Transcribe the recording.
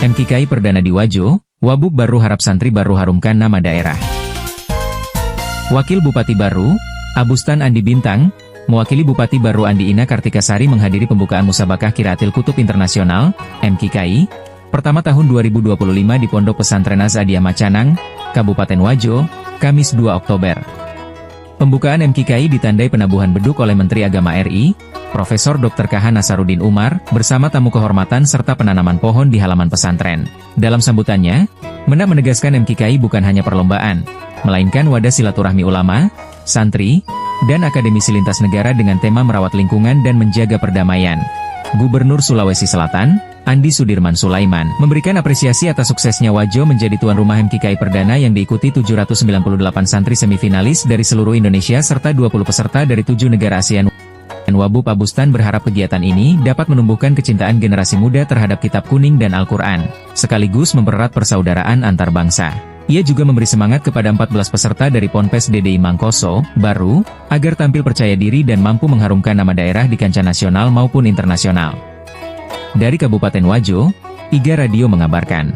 MKKI Perdana di Wajo, Wabub baru harap santri baru harumkan nama daerah. Wakil Bupati baru, Abustan Andi Bintang, mewakili Bupati baru Andi Ina Kartikasari menghadiri pembukaan Musabakah Qiraatil Kutub Internasional, MKKI, pertama tahun 2025 di Pondok Pesantren Az-Adiyah Macanang, Kabupaten Wajo, Kamis 2 Oktober. Pembukaan MKKI ditandai penabuhan beduk oleh Menteri Agama RI, Profesor Dr. KH Nasaruddin Umar, bersama tamu kehormatan serta penanaman pohon di halaman pesantren. Dalam sambutannya, Menak menegaskan MKKI bukan hanya perlombaan, melainkan wadah silaturahmi ulama, santri, dan akademisi lintas negara dengan tema merawat lingkungan dan menjaga perdamaian. Gubernur Sulawesi Selatan, Andi Sudirman Sulaiman, memberikan apresiasi atas suksesnya Wajo menjadi tuan rumah MKKI Perdana yang diikuti 798 santri semifinalis dari seluruh Indonesia serta 20 peserta dari 7 negara ASEAN. Wabub Abustan berharap kegiatan ini dapat menumbuhkan kecintaan generasi muda terhadap Kitab Kuning dan Al-Quran, sekaligus mempererat persaudaraan antar bangsa. Ia juga memberi semangat kepada 14 peserta dari Ponpes DDI Mangkoso, baru, agar tampil percaya diri dan mampu mengharumkan nama daerah di kancah nasional maupun internasional. Dari Kabupaten Wajo, IGA Radio mengabarkan.